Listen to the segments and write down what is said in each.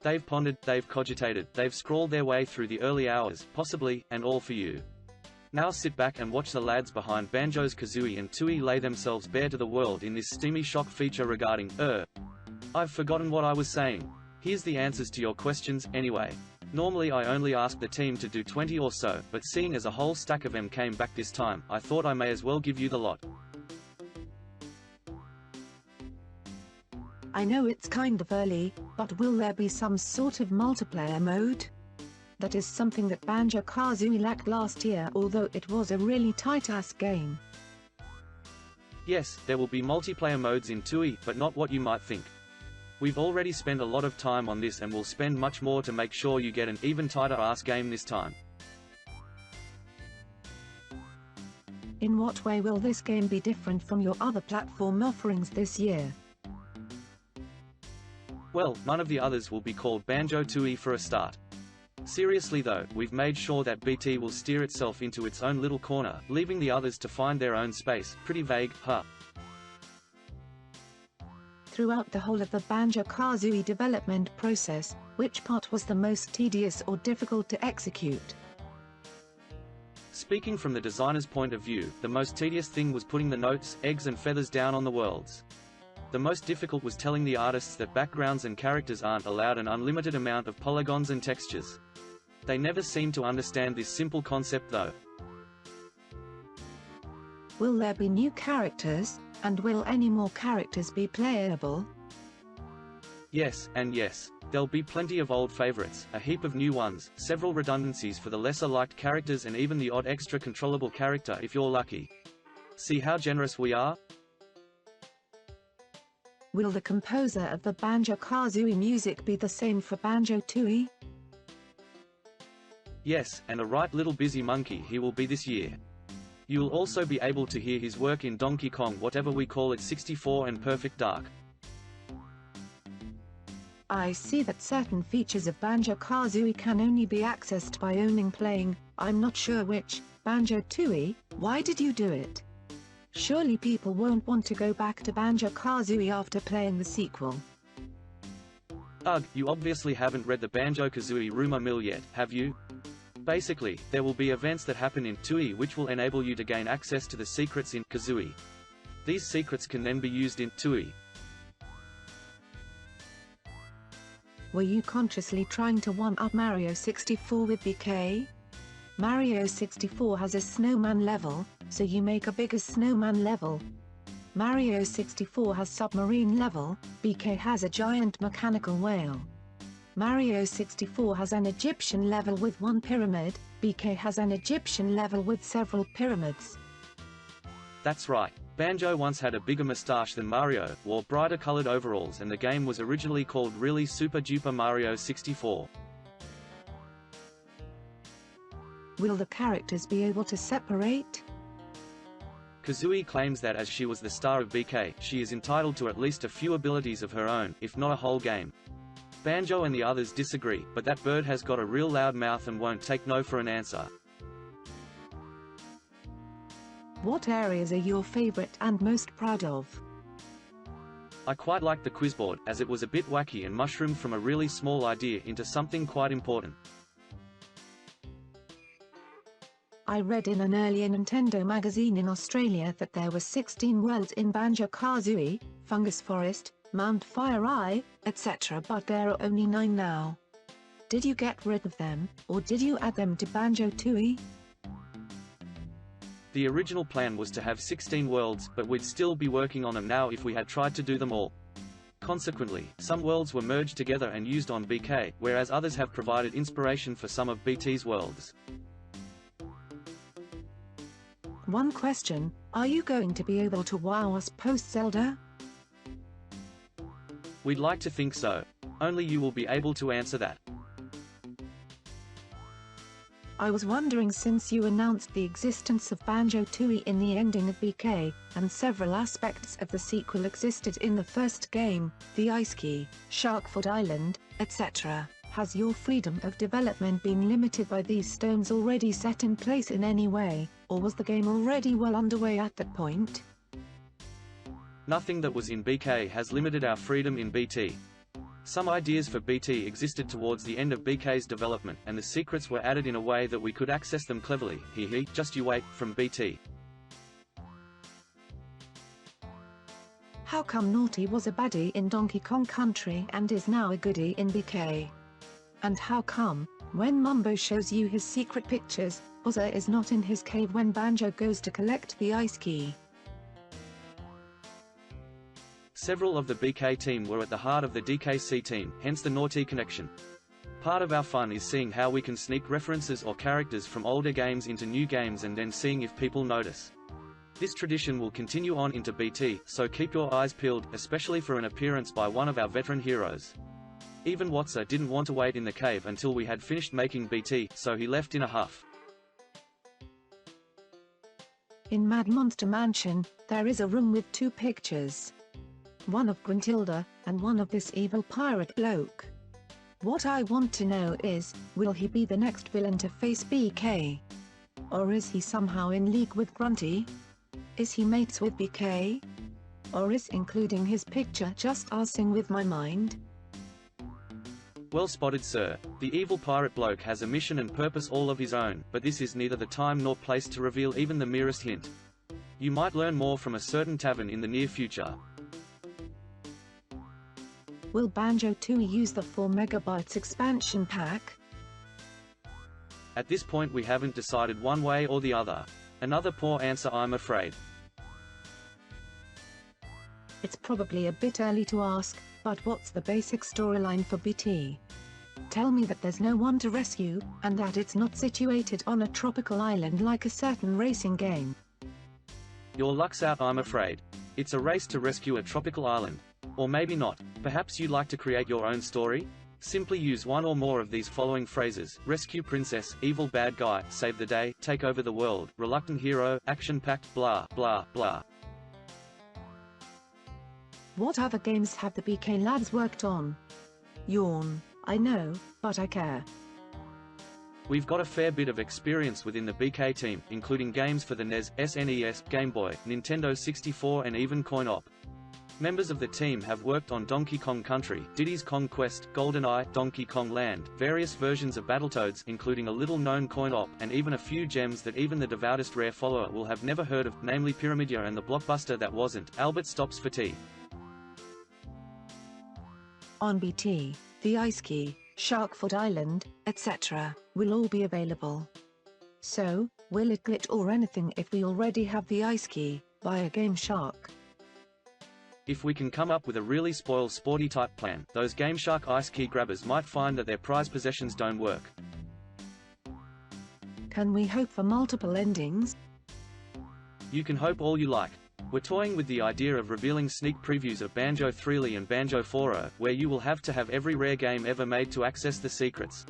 They've pondered, they've cogitated, they've scrawled their way through the early hours, possibly, and all for you. Now sit back and watch the lads behind Banjo-Kazooie and Tooie lay themselves bare to the world in this steamy shock feature regarding, I've forgotten what I was saying. Here's the answers to your questions, anyway. Normally I only ask the team to do 20 or so, but seeing as a whole stack of them came back this time, I thought I may as well give you the lot. I know it's kind of early, but will there be some sort of multiplayer mode? That is something that Banjo-Kazooie lacked last year, although it was a really tight-ass game. Yes, there will be multiplayer modes in Tooie, but not what you might think. We've already spent a lot of time on this and will spend much more to make sure you get an even tighter ass game this time. In what way will this game be different from your other platform offerings this year? Well, none of the others will be called Banjo-Tooie for a start. Seriously though, we've made sure that BT will steer itself into its own little corner, leaving the others to find their own space. Pretty vague, huh? Throughout the whole of the Banjo-Kazooie development process, which part was the most tedious or difficult to execute? Speaking from the designer's point of view, the most tedious thing was putting the notes, eggs and feathers down on the worlds. The most difficult was telling the artists that backgrounds and characters aren't allowed an unlimited amount of polygons and textures. They never seem to understand this simple concept though. Will there be new characters, and will any more characters be playable? Yes, and yes. There'll be plenty of old favorites, a heap of new ones, several redundancies for the lesser-liked characters and even the odd extra controllable character if you're lucky. See how generous we are? Will the composer of the Banjo-Kazooie music be the same for Banjo-Tooie? Yes, and a right little busy monkey he will be this year. You'll also be able to hear his work in Donkey Kong whatever we call it 64 and Perfect Dark. I see that certain features of Banjo-Kazooie can only be accessed by owning playing, I'm not sure which. Banjo-Tooie, why did you do it? Surely people won't want to go back to Banjo-Kazooie after playing the sequel. Ugh, you obviously haven't read the Banjo-Kazooie rumor mill yet, have you? Basically, there will be events that happen in Tooie which will enable you to gain access to the secrets in Kazooie. These secrets can then be used in Tooie. Were you consciously trying to one-up Mario 64 with BK? Mario 64 has a snowman level, so you make a bigger snowman level. Mario 64 has submarine level, BK has a giant mechanical whale. Mario 64 has an Egyptian level with one pyramid, BK has an Egyptian level with several pyramids. That's right. Banjo once had a bigger moustache than Mario, wore brighter colored overalls, and the game was originally called Really Super Duper Mario 64. Will the characters be able to separate? Kazooie claims that as she was the star of BK, she is entitled to at least a few abilities of her own, if not a whole game. Banjo and the others disagree, but that bird has got a real loud mouth and won't take no for an answer. What areas are your favorite and most proud of? I quite liked the quizboard, as it was a bit wacky and mushroomed from a really small idea into something quite important. I read in an earlier Nintendo magazine in Australia that there were 16 worlds in Banjo-Kazooie, Fungus Forest, Mount Fire Eye, etc., but there are only 9 now. Did you get rid of them, or did you add them to Banjo-Tooie? The original plan was to have 16 worlds, but we'd still be working on them now if we had tried to do them all. Consequently, some worlds were merged together and used on BK, whereas others have provided inspiration for some of BT's worlds. One question, are you going to be able to wow us post-Zelda? We'd like to think so. Only you will be able to answer that. I was wondering, since you announced the existence of Banjo-Tooie in the ending of BK, and several aspects of the sequel existed in the first game, the Ice Key, Sharkfoot Island, etc., has your freedom of development been limited by these stones already set in place in any way, or was the game already well underway at that point? Nothing that was in BK has limited our freedom in BT. Some ideas for BT existed towards the end of BK's development, and the secrets were added in a way that we could access them cleverly. Hee just you wait, from BT. How come Naughty was a baddie in Donkey Kong Country and is now a goodie in BK? And how come, when Mumbo shows you his secret pictures, Bowser is not in his cave when Banjo goes to collect the ice key? Several of the BK team were at the heart of the DKC team, hence the Naughty connection. Part of our fun is seeing how we can sneak references or characters from older games into new games and then seeing if people notice. This tradition will continue on into BT, so keep your eyes peeled, especially for an appearance by one of our veteran heroes. Even Watsa didn't want to wait in the cave until we had finished making BT, so he left in a huff. In Mad Monster Mansion, there is a room with 2 pictures. One of Gruntilda, and one of this evil pirate bloke. What I want to know is, will he be the next villain to face BK? Or is he somehow in league with Grunty? Is he mates with BK? Or is including his picture just arsing with my mind? Well spotted, sir. The evil pirate bloke has a mission and purpose all of his own, but this is neither the time nor place to reveal even the merest hint. You might learn more from a certain tavern in the near future. Will Banjo-tooie use the 4 MB expansion pack? At this point we haven't decided one way or the other. Another poor answer, I'm afraid. It's probably a bit early to ask, but what's the basic storyline for BT? Tell me that there's no one to rescue, and that it's not situated on a tropical island like a certain racing game. Your luck's out, I'm afraid. It's a race to rescue a tropical island. Or maybe not. Perhaps you'd like to create your own story? Simply use one or more of these following phrases: rescue princess, evil bad guy, save the day, take over the world, reluctant hero, action-packed, blah, blah, blah. What other games have the BK lads worked on? Yawn. I know, but I care. We've got a fair bit of experience within the BK team, including games for the NES, SNES, Game Boy, Nintendo 64 and even Coin-Op. Members of the team have worked on Donkey Kong Country, Diddy's Kong Quest, GoldenEye, Donkey Kong Land, various versions of Battletoads including a little-known Coin-Op, and even a few gems that even the devoutest rare follower will have never heard of, namely Pyramidia and the blockbuster that wasn't, Albert Stops for Tea. On BT, the Ice Key, Sharkfoot Island, etc., will all be available. So, will it glitch or anything if we already have the Ice Key, via Game Shark? If we can come up with a really spoil sporty type plan, those Game Shark Ice Key grabbers might find that their prize possessions don't work. Can we hope for multiple endings? You can hope all you like. We're toying with the idea of revealing sneak previews of Banjo-3 and Banjo-4, where you will have to have every rare game ever made to access the secrets.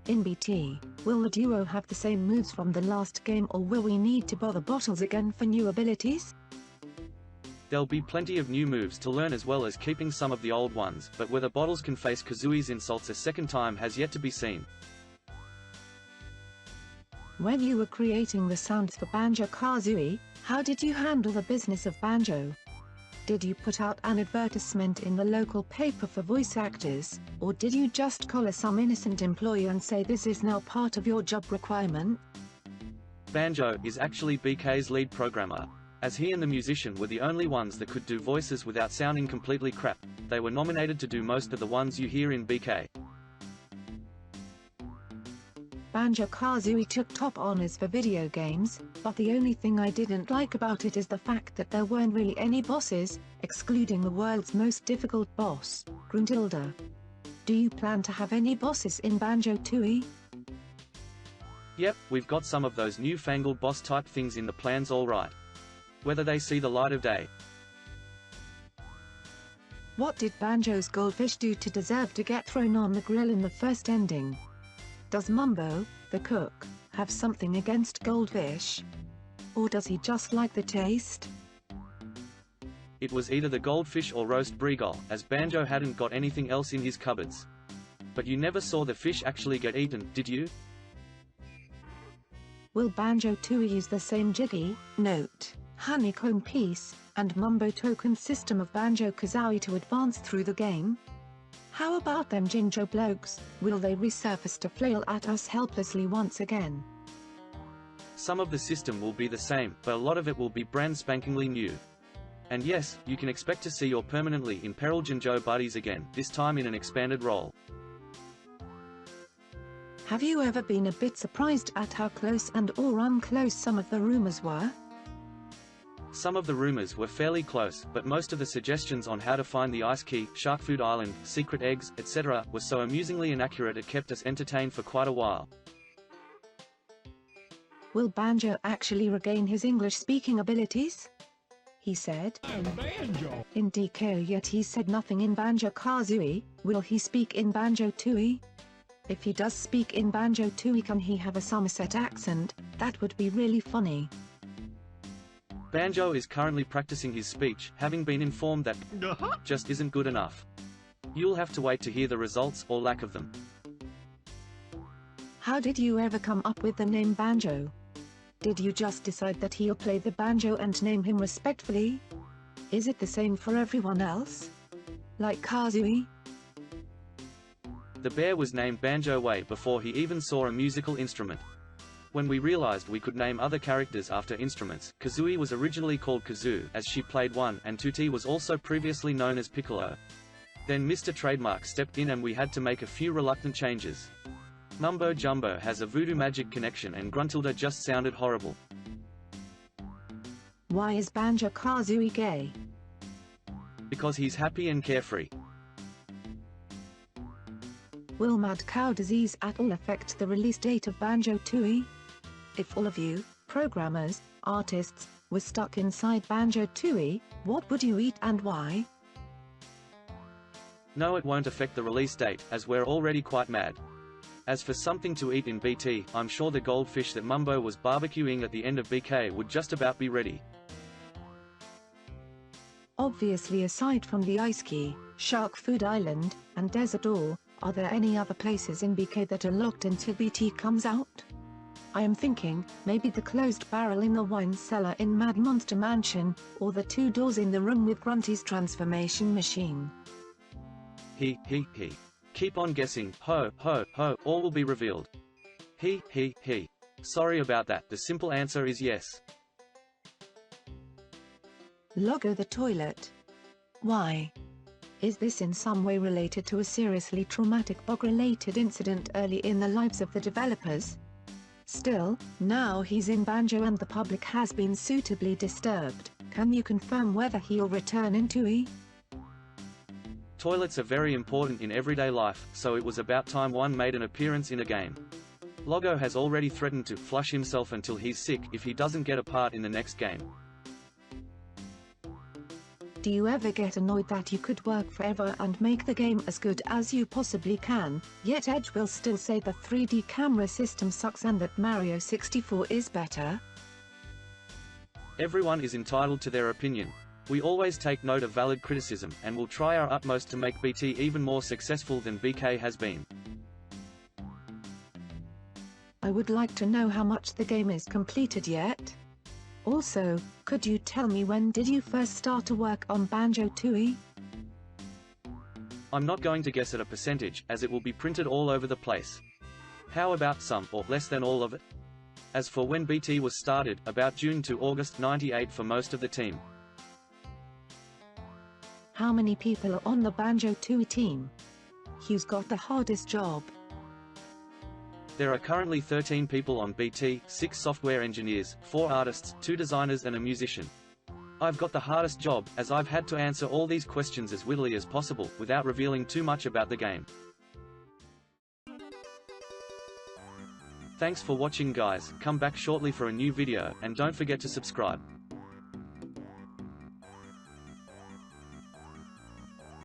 In BT, will the duo have the same moves from the last game, or will we need to bother Bottles again for new abilities? There'll be plenty of new moves to learn as well as keeping some of the old ones, but whether Bottles can face Kazooie's insults a second time has yet to be seen. When you were creating the sounds for Banjo-Kazooie, how did you handle the business of Banjo? Did you put out an advertisement in the local paper for voice actors, or did you just collar some innocent employee and say this is now part of your job requirement? Banjo is actually BK's lead programmer. As he and the musician were the only ones that could do voices without sounding completely crap, they were nominated to do most of the ones you hear in BK. Banjo-Kazooie took top honors for video games, but the only thing I didn't like about it is the fact that there weren't really any bosses, excluding the world's most difficult boss, Gruntilda. Do you plan to have any bosses in Banjo-Tooie? Yep, we've got some of those newfangled boss-type things in the plans alright. Whether they see the light of day. What did Banjo's goldfish do to deserve to get thrown on the grill in the first ending? Does Mumbo, the cook, have something against goldfish? Or does he just like the taste? It was either the goldfish or roast Breagull, as Banjo hadn't got anything else in his cupboards. But you never saw the fish actually get eaten, did you? Will Banjo-Tooie use the same Jiggy note honeycomb piece, and mumbo token system of Banjo-Kazooie to advance through the game? How about them Jinjo blokes, will they resurface to flail at us helplessly once again? Some of the system will be the same, but a lot of it will be brand spankingly new. And yes, you can expect to see your permanently imperiled Jinjo buddies again, this time in an expanded role. Have you ever been a bit surprised at how close and or unclose some of the rumors were? Some of the rumors were fairly close, but most of the suggestions on how to find the Ice Key, Shark Food Island, secret eggs, etc. were so amusingly inaccurate it kept us entertained for quite a while. Will Banjo actually regain his English-speaking abilities? He said. I'm Banjo. In DK, yet he said nothing in Banjo-Kazooie. Will he speak in Banjo-tooie? If he does speak in Banjo-tooie, can he have a Somerset accent? That would be really funny. Banjo is currently practicing his speech, having been informed that just isn't good enough. You'll have to wait to hear the results, or lack of them. How did you ever come up with the name Banjo? Did you just decide that he'll play the banjo and name him respectfully? Is it the same for everyone else? Like Kazooie? The bear was named Banjo way before he even saw a musical instrument. When we realized we could name other characters after instruments, Kazooie was originally called Kazoo, as she played one, and Tutti was also previously known as Piccolo. Then Mr. Trademark stepped in and we had to make a few reluctant changes. Mumbo Jumbo has a voodoo magic connection and Gruntilda just sounded horrible. Why is Banjo-Kazooie gay? Because he's happy and carefree. Will mad cow disease at all affect the release date of Banjo-tooie? If all of you, programmers, artists, were stuck inside Banjo-tooie, what would you eat and why? No, it won't affect the release date, as we're already quite mad. As for something to eat in BT, I'm sure the goldfish that Mumbo was barbecuing at the end of BK would just about be ready. Obviously, aside from the Ice Key, Shark Food Island, and Desert Ore, are there any other places in BK that are locked until BT comes out? I am thinking, maybe the closed barrel in the wine cellar in Mad Monster Mansion, or the 2 doors in the room with Grunty's transformation machine. He. Keep on guessing, ho, all will be revealed. He. Sorry about that, the simple answer is yes. Logo the toilet. Why? Is this in some way related to a seriously traumatic bug-related incident early in the lives of the developers? Still, now he's in Banjo and the public has been suitably disturbed, can you confirm whether he'll return in Tooie? Toilets are very important in everyday life, so it was about time one made an appearance in a game. Logo has already threatened to flush himself until he's sick if he doesn't get a part in the next game. Do you ever get annoyed that you could work forever and make the game as good as you possibly can, yet Edge will still say the 3D camera system sucks and that Mario 64 is better? Everyone is entitled to their opinion. We always take note of valid criticism, and will try our utmost to make BT even more successful than BK has been. I would like to know how much the game is completed yet. Also, could you tell me when did you first start to work on Banjo-tooie? I'm not going to guess at a percentage, as it will be printed all over the place. How about some, or less than all of it? As for when BT was started, about June to August '98 for most of the team. How many people are on the Banjo-tooie team? Who's got the hardest job? There are currently 13 people on BT, 6 software engineers, 4 artists, 2 designers and a musician. I've got the hardest job, as I've had to answer all these questions as wittily as possible, without revealing too much about the game. Thanks for watching guys, come back shortly for a new video, and don't forget to subscribe.